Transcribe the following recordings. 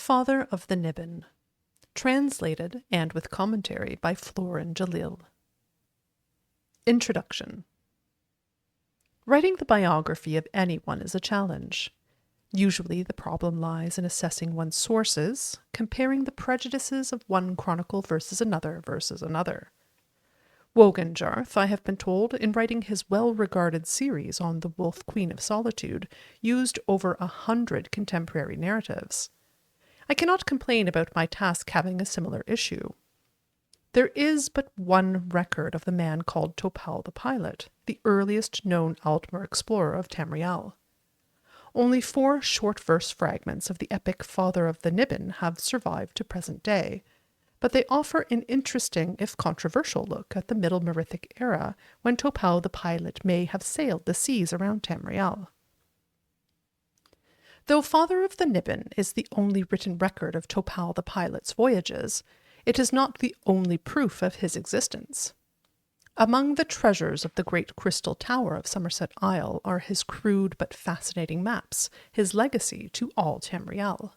Father of the Niben. Translated and with commentary by Florin Jalil. Introduction. Writing the biography of anyone is a challenge. Usually the problem lies in assessing one's sources, comparing the prejudices of one chronicle versus another. Woganjarth, I have been told, in writing his well-regarded series on the Wolf Queen of Solitude, used over 100 contemporary narratives. I cannot complain about my task having a similar issue. There is but one record of the man called Topal the Pilot, the earliest known Aldmer explorer of Tamriel. Only 4 short verse fragments of the epic Father of the Niben have survived to present day, but they offer an interesting, if controversial, look at the Middle Merithic era when Topal the Pilot may have sailed the seas around Tamriel. Though Father of the Niben is the only written record of Topal the Pilot's voyages, it is not the only proof of his existence. Among the treasures of the Great Crystal Tower of Somerset Isle are his crude but fascinating maps, his legacy to all Tamriel.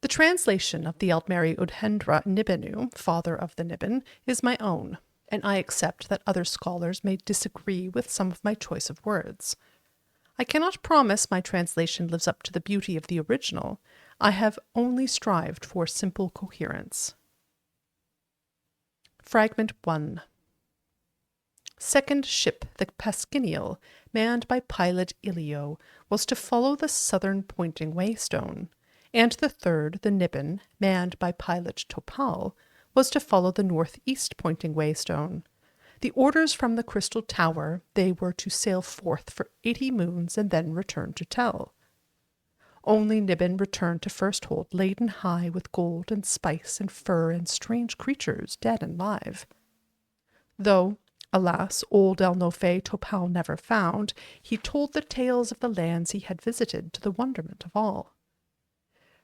The translation of the Aldmeri Udhendra Nibenu, Father of the Niben, is my own, and I accept that other scholars may disagree with some of my choice of words. I cannot promise my translation lives up to the beauty of the original. I have only strived for simple coherence. Fragment 1. Second ship, the Pasquinial, manned by pilot Ilio, was to follow the southern pointing waystone, and the third, the Niben, manned by pilot Topal, was to follow the northeast pointing waystone. The orders from the Crystal Tower, they were to sail forth for 80 moons and then return to Tel. Only Niben returned to Firsthold laden high with gold and spice and fur and strange creatures, dead and live. Though, alas, old Elnofe Topal never found, he told the tales of the lands he had visited to the wonderment of all.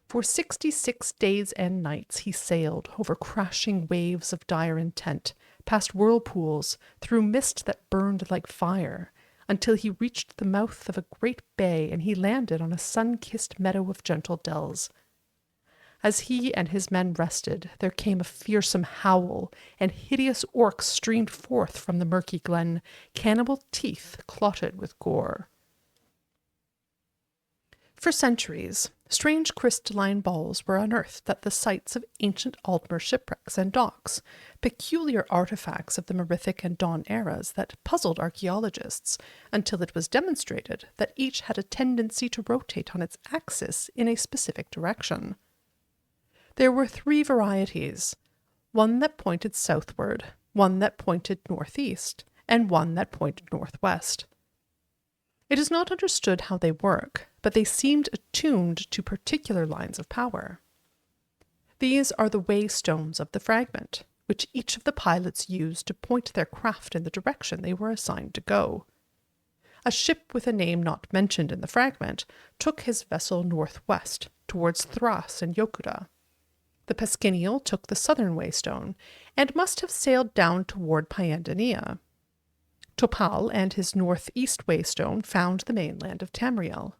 For 66 days and nights he sailed over crashing waves of dire intent, past whirlpools, through mist that burned like fire, until he reached the mouth of a great bay and he landed on a sun-kissed meadow of gentle dells. As he and his men rested, there came a fearsome howl, and hideous orcs streamed forth from the murky glen, cannibal teeth clotted with gore. For centuries, strange crystalline balls were unearthed at the sites of ancient Aldmer shipwrecks and docks, peculiar artifacts of the Merithic and Dawn eras that puzzled archaeologists, until it was demonstrated that each had a tendency to rotate on its axis in a specific direction. There were 3 varieties, one that pointed southward, one that pointed northeast, and one that pointed northwest. It is not understood how they work, but they seemed attuned to particular lines of power. These are the waystones of the fragment, which each of the pilots used to point their craft in the direction they were assigned to go. A ship with a name not mentioned in the fragment took his vessel northwest, towards Thras and Yokuda. The Pasquinial took the southern waystone, and must have sailed down toward Pyandania. Topal and his northeast waystone found the mainland of Tamriel.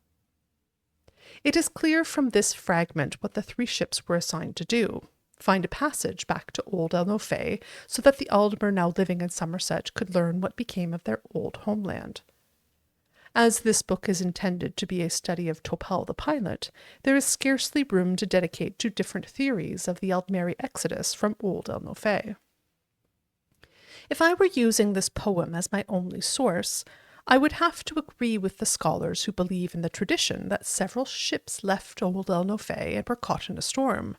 It is clear from this fragment what the 3 ships were assigned to do: find a passage back to Old Elnofe so that the Aldmer now living in Somerset could learn what became of their old homeland. As this book is intended to be a study of Topal the Pilot, there is scarcely room to dedicate to different theories of the Aldmeri exodus from Old Elnofe. If I were using this poem as my only source, I would have to agree with the scholars who believe in the tradition that several ships left Old Elnofe and were caught in a storm.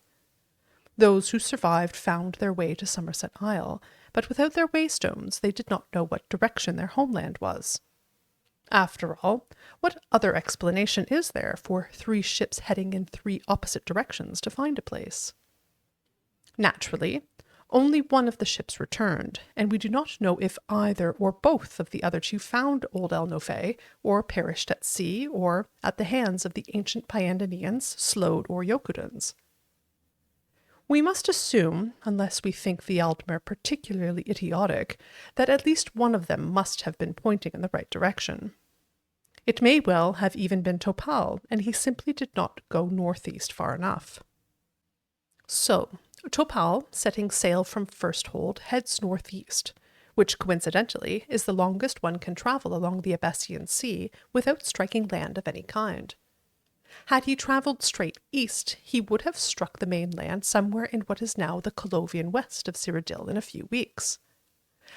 Those who survived found their way to Somerset Isle, but without their waystones they did not know what direction their homeland was. After all, what other explanation is there for 3 ships heading in 3 opposite directions to find a place? Naturally, only one of the ships returned, and we do not know if either or both of the other 2 found Old Elnofe, or perished at sea, or at the hands of the ancient Pyandanians, Slode, or Yokudans. We must assume, unless we think the Aldmer particularly idiotic, that at least one of them must have been pointing in the right direction. It may well have even been Topal, and he simply did not go northeast far enough. So, Topal, setting sail from Firsthold, heads northeast, which coincidentally is the longest one can travel along the Abessian Sea without striking land of any kind. Had he travelled straight east, he would have struck the mainland somewhere in what is now the Colovian west of Cyrodiil in a few weeks.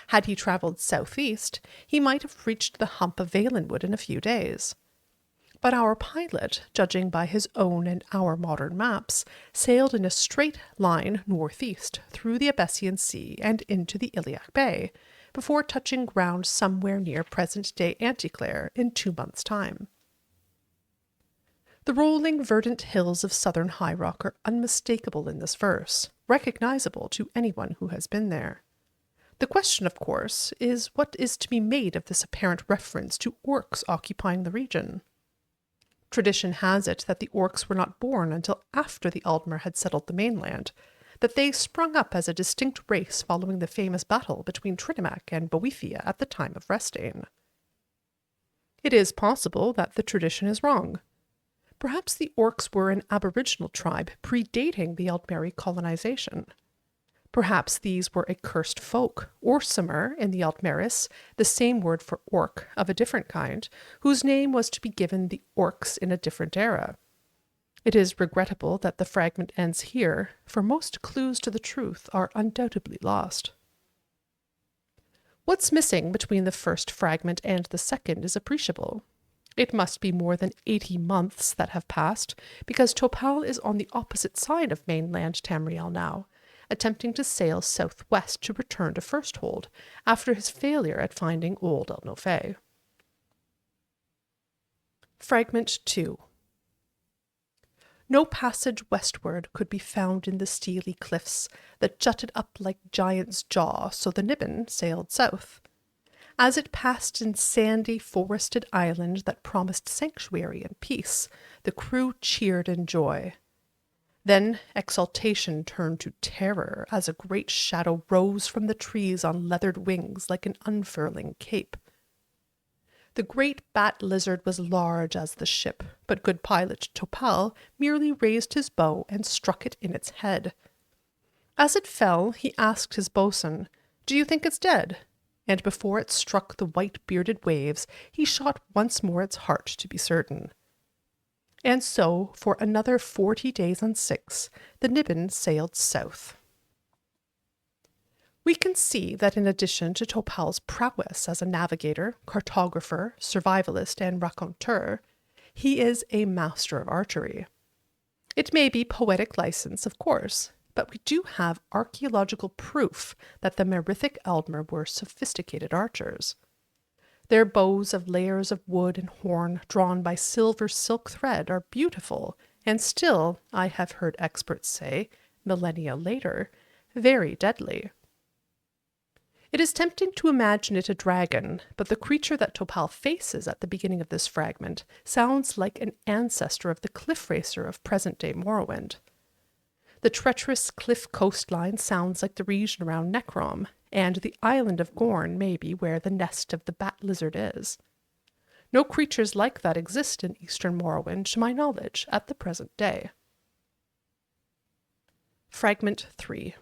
Had he travelled southeast, he might have reached the hump of Valenwood in a few days. But our pilot, judging by his own and our modern maps, sailed in a straight line northeast through the Abessian Sea and into the Iliac Bay, before touching ground somewhere near present-day Anticlair in 2 months' time. The rolling, verdant hills of southern High Rock are unmistakable in this verse, recognizable to anyone who has been there. The question, of course, is what is to be made of this apparent reference to orcs occupying the region? Tradition has it that the orcs were not born until after the Aldmer had settled the mainland, that they sprung up as a distinct race following the famous battle between Trinamac and Boethia at the time of Restain. It is possible that the tradition is wrong. Perhaps the orcs were an aboriginal tribe predating the Aldmeri colonization. Perhaps these were a cursed folk, Orsimer in the Aldmeris, the same word for orc of a different kind, whose name was to be given the orcs in a different era. It is regrettable that the fragment ends here, for most clues to the truth are undoubtedly lost. What's missing between the first fragment and the second is appreciable. It must be more than 80 months that have passed, because Topal is on the opposite side of mainland Tamriel now, attempting to sail southwest to return to Firsthold, after his failure at finding Old El Nofay. Fragment 2. No passage westward could be found in the steely cliffs that jutted up like giant's jaw, so the Niben sailed south. As it passed in sandy, forested island that promised sanctuary and peace, the crew cheered in joy. Then exultation turned to terror as a great shadow rose from the trees on leathered wings like an unfurling cape. The great bat lizard was large as the ship, but good pilot Topal merely raised his bow and struck it in its head. As it fell, he asked his boatswain, "Do you think it's dead?" And before it struck the white-bearded waves, he shot once more its heart to be certain. And so, for another 40 days and 6, the Niben sailed south. We can see that in addition to Topal's prowess as a navigator, cartographer, survivalist, and raconteur, he is a master of archery. It may be poetic license, of course, but we do have archaeological proof that the Merithic Aldmer were sophisticated archers. Their bows of layers of wood and horn drawn by silver silk thread are beautiful, and still, I have heard experts say, millennia later, very deadly. It is tempting to imagine it a dragon, but the creature that Topal faces at the beginning of this fragment sounds like an ancestor of the cliff racer of present-day Morrowind. The treacherous cliff coastline sounds like the region around Necrom, and the island of Gorn may be where the nest of the bat lizard is. No creatures like that exist in eastern Morrowind, to my knowledge, at the present day. Fragment 3.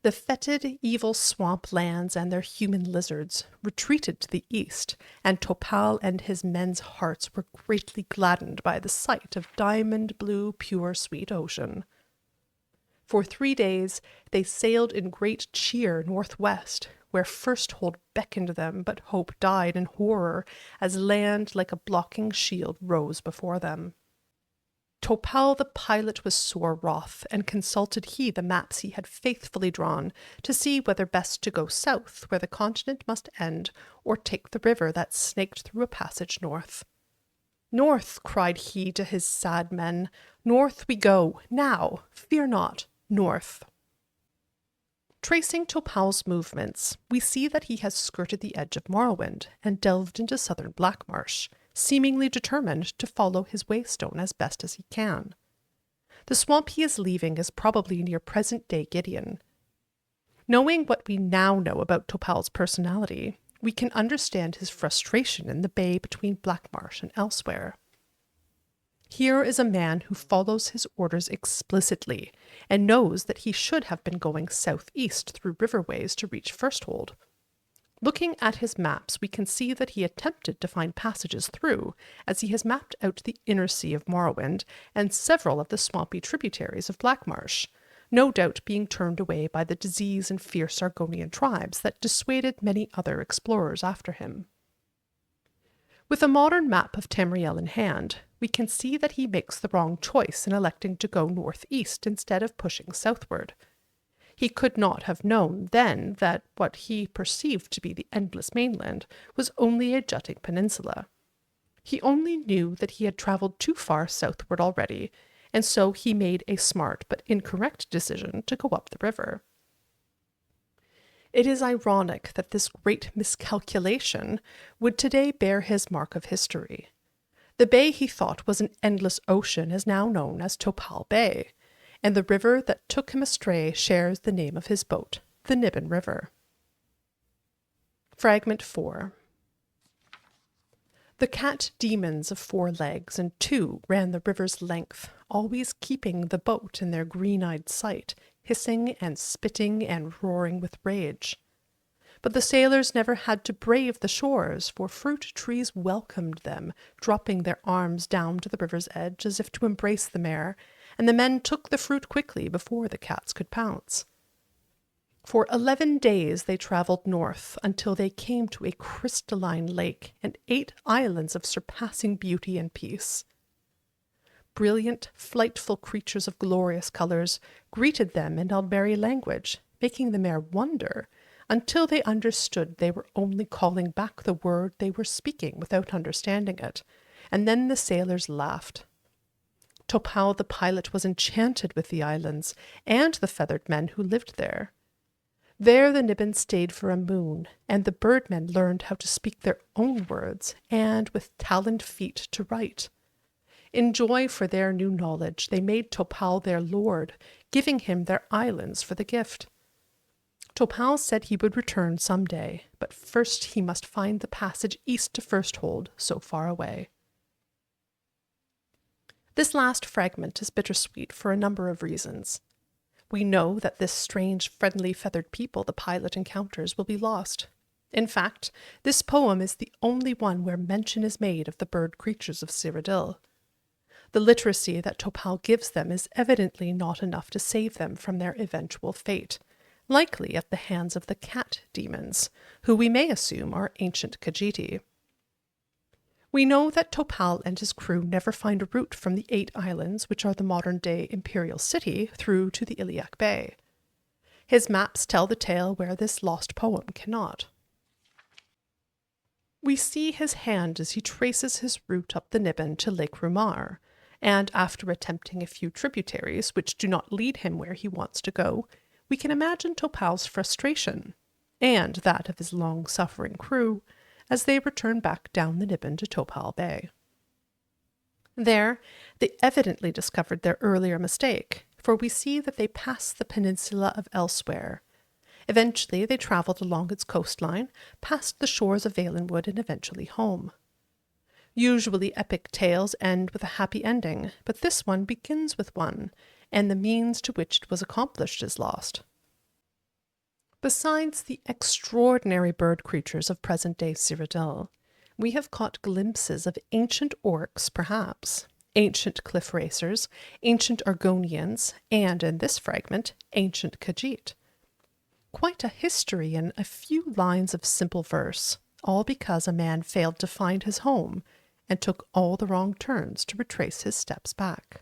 The fetid, evil swamp lands and their human lizards retreated to the east, and Topal and his men's hearts were greatly gladdened by the sight of diamond-blue, pure, sweet ocean. For 3 days they sailed in great cheer northwest, where Firsthold beckoned them, but hope died in horror as land like a blocking shield rose before them. Topal the pilot was sore wroth, and consulted he the maps he had faithfully drawn, to see whether best to go south, where the continent must end, or take the river that snaked through a passage north. "North," cried he to his sad men, "north we go, now, fear not, north." Tracing Topal's movements, we see that he has skirted the edge of Morrowind, and delved into southern Blackmarsh, seemingly determined to follow his waystone as best as he can. The swamp he is leaving is probably near present-day Gideon. Knowing what we now know about Topal's personality, We can understand his frustration in the bay between Blackmarsh and elsewhere. Here is a man who follows his orders explicitly and knows that he should have been going southeast through riverways to reach Firsthold. Looking at his maps, we can see that he attempted to find passages through, as he has mapped out the inner sea of Morrowind and several of the swampy tributaries of Blackmarsh, no doubt being turned away by the disease and fierce Argonian tribes that dissuaded many other explorers after him. With a modern map of Tamriel in hand, we can see that he makes the wrong choice in electing to go northeast instead of pushing southward. He could not have known then that what he perceived to be the endless mainland was only a jutting peninsula. He only knew that he had travelled too far southward already, and so he made a smart but incorrect decision to go up the river. It is ironic that this great miscalculation would today bear his mark of history. The bay he thought was an endless ocean is now known as Topal Bay, and the river that took him astray shares the name of his boat, the Niben River. Fragment 4. The cat demons of 4 legs and 2 ran the river's length, always keeping the boat in their green-eyed sight, hissing and spitting and roaring with rage. But the sailors never had to brave the shores, for fruit trees welcomed them, dropping their arms down to the river's edge as if to embrace the mare, and the men took the fruit quickly before the cats could pounce. For 11 days they travelled north until they came to a crystalline lake and 8 islands of surpassing beauty and peace. Brilliant, flightful creatures of glorious colours greeted them in Aldmeri language, making the mare wonder, until they understood they were only calling back the word they were speaking without understanding it, and then the sailors laughed. Topal the pilot was enchanted with the islands and the feathered men who lived there. There the Niben stayed for a moon, and the birdmen learned how to speak their own words, and with taloned feet to write. In joy for their new knowledge, they made Topal their lord, giving him their islands for the gift. Topal said he would return some day, but first he must find the passage east to Firsthold, so far away. This last fragment is bittersweet for a number of reasons. We know that this strange, friendly, feathered people the pilot encounters will be lost. In fact, this poem is the only one where mention is made of the bird creatures of Cyrodiil. The literacy that Topal gives them is evidently not enough to save them from their eventual fate, likely at the hands of the cat demons, who we may assume are ancient Khajiit. We know that Topal and his crew never find a route from the 8 islands, which are the modern-day imperial city, through to the Iliac Bay. His maps tell the tale where this lost poem cannot. We see his hand as he traces his route up the Niben to Lake Rumar, and after attempting a few tributaries which do not lead him where he wants to go, we can imagine Topal's frustration, and that of his long-suffering crew, as they return back down the Niben to Topal Bay. There, they evidently discovered their earlier mistake, for we see that they pass the peninsula of Elsewhere. Eventually, they travelled along its coastline, past the shores of Valenwood, and eventually home. Usually epic tales end with a happy ending, but this one begins with one, and the means to which it was accomplished is lost. Besides the extraordinary bird creatures of present-day Cyrodiil, we have caught glimpses of ancient orcs, perhaps, ancient cliff racers, ancient Argonians, and, in this fragment, ancient Khajiit. Quite a history in a few lines of simple verse, all because a man failed to find his home and took all the wrong turns to retrace his steps back.